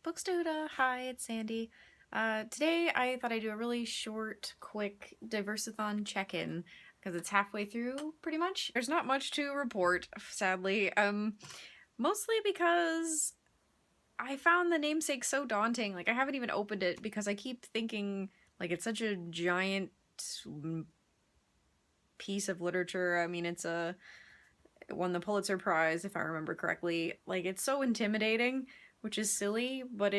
Bookstahuda, hi, it's Sandy. Today I thought I'd do a really short, quick DiverseAthon check-in because it's halfway through, pretty much. There's not much to report, sadly, mostly because I found the namesake so daunting. Like, I haven't even opened it because I keep thinking, like, it's such a giant piece of literature. I mean, it won the Pulitzer Prize, if I remember correctly. Like, it's so intimidating, which is silly, but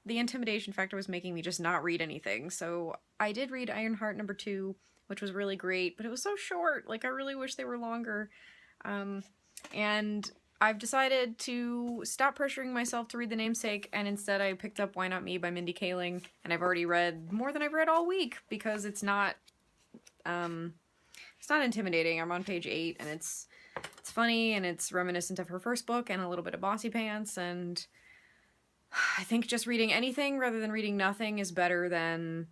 the intimidation factor was making me just not read anything. So I did read Ironheart #2, which was really great, but it was so short. Like, I really wish they were longer. And I've decided to stop pressuring myself to read the namesake, and instead I picked up Why Not Me by Mindy Kaling, and I've already read more than I've read all week because it's not intimidating. I'm on page 8, and it's funny, and it's reminiscent of her first book and a little bit of Bossy Pants, and I think just reading anything rather than reading nothing is better than,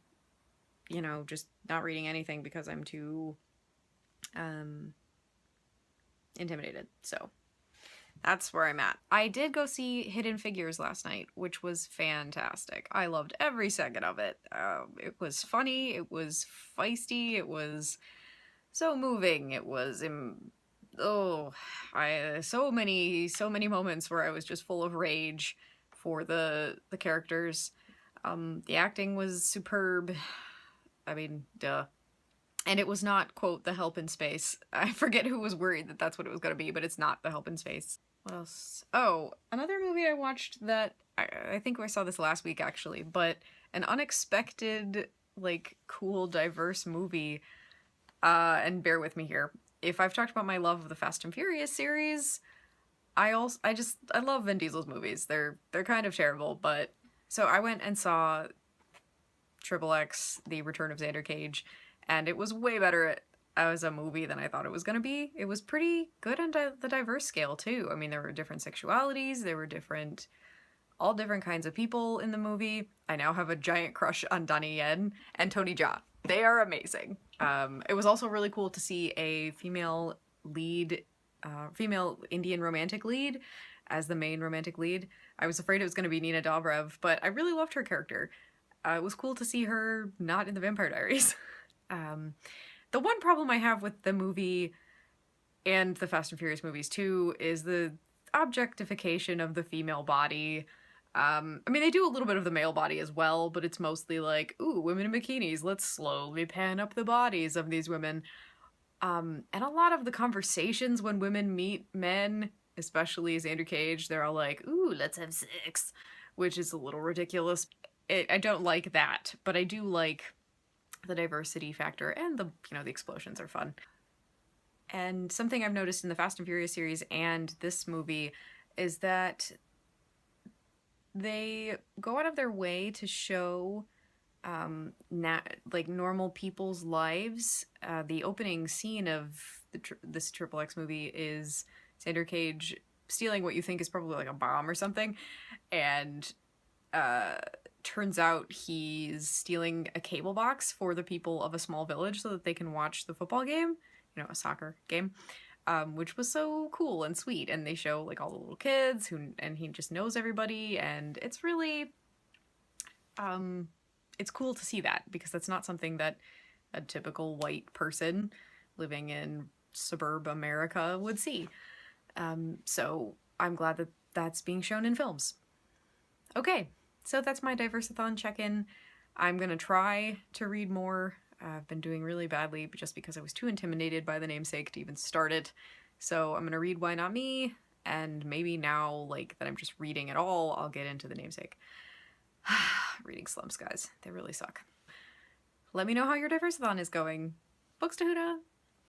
you know, just not reading anything because I'm too intimidated. So that's where I'm at. I did go see Hidden Figures last night, which was fantastic. I loved every second of it. It was funny, it was feisty, it was so moving, it was so many moments where I was just full of rage for the characters. The acting was superb. I mean, duh. And it was not, quote, The Help in Space. I forget who was worried that that's what it was going to be, but it's not The Help in Space. What else? Oh, another movie I watched that, I think I saw this last week actually, but an unexpected, like, cool, diverse movie. And bear with me here. If I've talked about my love of the Fast and Furious series, I love Vin Diesel's movies. They're kind of terrible, but so I went and saw XXX, The Return of Xander Cage, and it was way better as a movie than I thought it was gonna be. It was pretty good on the diverse scale too. I mean, there were different sexualities, there were all different kinds of people in the movie. I now have a giant crush on Donnie Yen and Tony Jaa. They are amazing. It was also really cool to see a female Indian romantic lead as the main romantic lead. I was afraid it was going to be Nina Dobrev, but I really loved her character. It was cool to see her not in the Vampire Diaries. The one problem I have with the movie and the Fast and Furious movies too is the objectification of the female body. I mean, they do a little bit of the male body as well, but it's mostly like, ooh, women in bikinis, let's slowly pan up the bodies of these women. And a lot of the conversations when women meet men, especially Xander Cage, they're all like, ooh, let's have sex, which is a little ridiculous. I don't like that, but I do like the diversity factor, and the explosions are fun. And something I've noticed in the Fast and Furious series and this movie is that they go out of their way to show like normal people's lives. The opening scene of this XXX movie is Xander Cage stealing what you think is probably like a bomb or something, and turns out he's stealing a cable box for the people of a small village so that they can watch the football game, a soccer game. Which was so cool and sweet, and they show like all the little kids and he just knows everybody, and it's really it's cool to see that, because that's not something that a typical white person living in suburb America would see. So I'm glad that that's being shown in films. Okay, so that's my DiverseAthon check-in. I'm gonna try to read more. I've been doing really badly just because I was too intimidated by the namesake to even start it. So I'm gonna read Why Not Me, and maybe now, like, that I'm just reading at all, I'll get into the namesake. Reading slumps, guys. They really suck. Let me know how your DiverseAthon is going. Books to Huda!